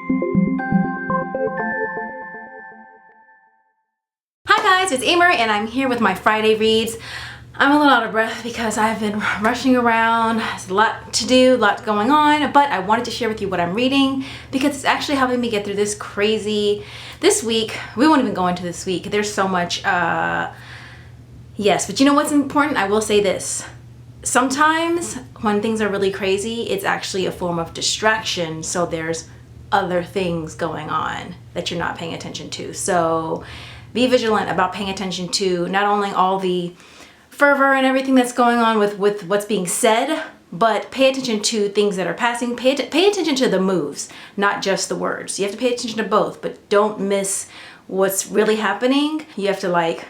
Hi guys, it's Ameriie and I'm here with my Friday reads. I'm a little out of breath because I've been rushing around. There's a lot to do, a lot going on, but I wanted to share with you what I'm reading because it's actually helping me get through this week. We won't even go into this week. There's so much, yes, but you know what's important? I will say this. Sometimes when things are really crazy, it's actually a form of distraction. So there's other things going on that you're not paying attention to. So be vigilant about paying attention to not only all the fervor and everything that's going on with what's being said, but pay attention to things that are passing. Pay attention to the moves, not just the words. You have to pay attention to both, but don't miss what's really happening. You have to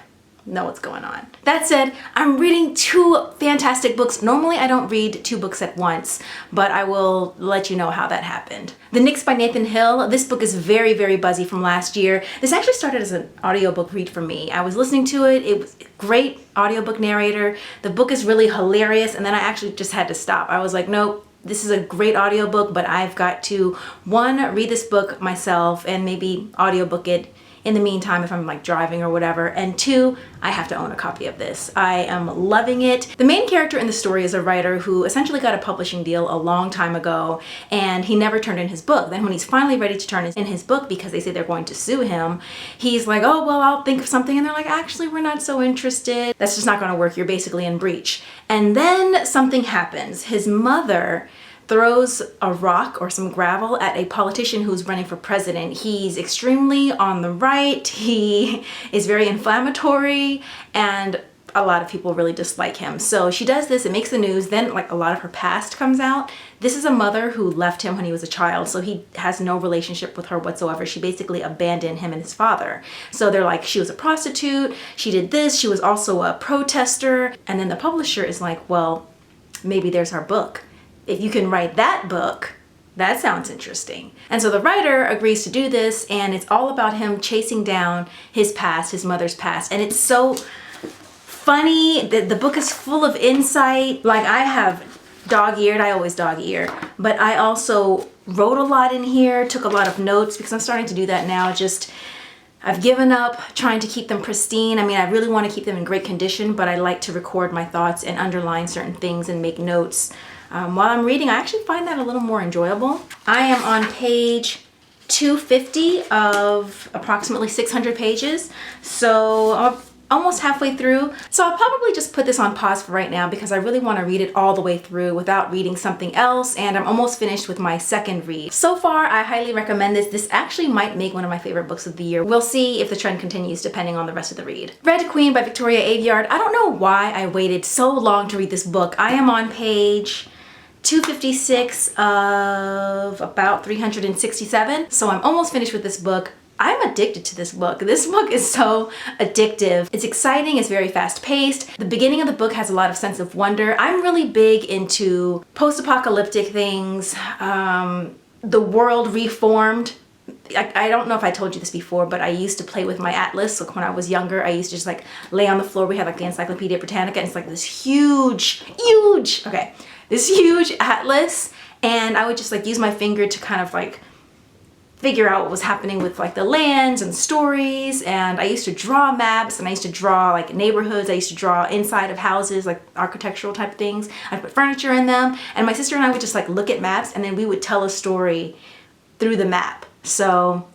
know what's going on. That said, I'm reading two fantastic books. Normally I don't read two books at once, but I will let you know how that happened. The Nyx by Nathan Hill. This book is very, very buzzy from last year. This actually started as an audiobook read for me. I was listening to it. It was a great audiobook narrator. The book is really hilarious, and then I actually just had to stop. I was like, nope. This is a great audiobook, but I've got to, one, read this book myself and maybe audiobook it in the meantime if I'm driving or whatever, and two, I have to own a copy of this. I am loving it. The main character in the story is a writer who essentially got a publishing deal a long time ago, and he never turned in his book. Then when he's finally ready to turn in his book because they say they're going to sue him, he's like, oh, well, I'll think of something, and they're like, actually, we're not so interested. That's just not gonna work. You're basically in breach. And then something happens. His mother throws a rock or some gravel at a politician who's running for president. He's extremely on the right, he is very inflammatory, and a lot of people really dislike him. So she does this, it makes the news, then a lot of her past comes out. This is a mother who left him when he was a child, so he has no relationship with her whatsoever. She basically abandoned him and his father. So they're like, she was a prostitute, she did this, she was also a protester, and then the publisher is like, well, maybe there's our book. If you can write that book, that sounds interesting. And so the writer agrees to do this, and it's all about him chasing down his past, his mother's past. And it's so funny. The book is full of insight. I have dog-eared, I always dog-ear, but I also wrote a lot in here, took a lot of notes because I'm starting to do that now. I've given up trying to keep them pristine. I mean, I really want to keep them in great condition, but I like to record my thoughts and underline certain things and make notes. While I'm reading, I actually find that a little more enjoyable. I am on page 250 of approximately 600 pages, so I'm almost halfway through. So I'll probably just put this on pause for right now because I really want to read it all the way through without reading something else, and I'm almost finished with my second read. So far, I highly recommend this. This actually might make one of my favorite books of the year. We'll see if the trend continues depending on the rest of the read. Red Queen by Victoria Aveyard. I don't know why I waited so long to read this book. I am on page 256 of about 367. So I'm almost finished with this book. I'm addicted to this book. This book is so addictive. It's exciting, it's very fast paced. The beginning of the book has a lot of sense of wonder. I'm really big into post-apocalyptic things, the world reformed. I don't know if I told you this before, but I used to play with my atlas. So when I was younger, I used to just lay on the floor. We had the Encyclopedia Britannica, and it's this huge, this huge atlas, and I would just use my finger to kind of figure out what was happening with the lands and stories. And I used to draw maps, and I used to draw neighborhoods. I used to draw inside of houses, architectural type things. I'd put furniture in them, and my sister and I would just look at maps, and then we would tell a story through the map. So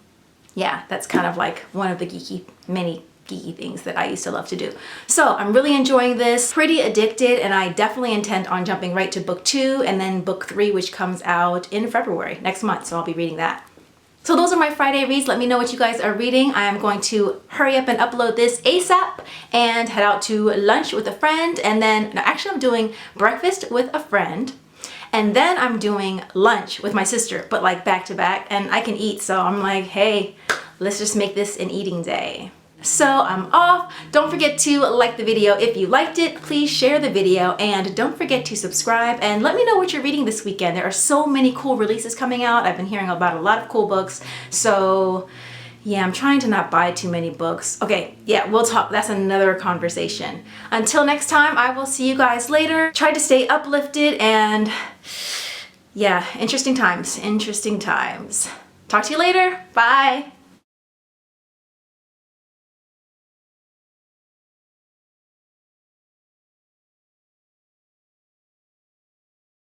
yeah, that's kind of one of the many geeky things that I used to love to do. So I'm really enjoying this, pretty addicted, and I definitely intend on jumping right to book 2 and then book 3, which comes out in February next month. So I'll be reading that. So those are my Friday reads. Let me know what you guys are reading. I am going to hurry up and upload this ASAP and head out to lunch with a friend, and then actually I'm doing breakfast with a friend, and then I'm doing lunch with my sister, but back to back, and I can eat, so I'm hey, let's just make this an eating day. So I'm off. Don't forget to like the video if you liked it. Please share the video, and don't forget to subscribe, and let me know what you're reading this weekend. There are so many cool releases coming out. I've been hearing about a lot of cool books, so yeah, I'm trying to not buy too many books. Okay, yeah, we'll talk. That's another conversation. Until next time, I will see you guys later. Try to stay uplifted, and yeah, interesting times. Talk to you later. Bye.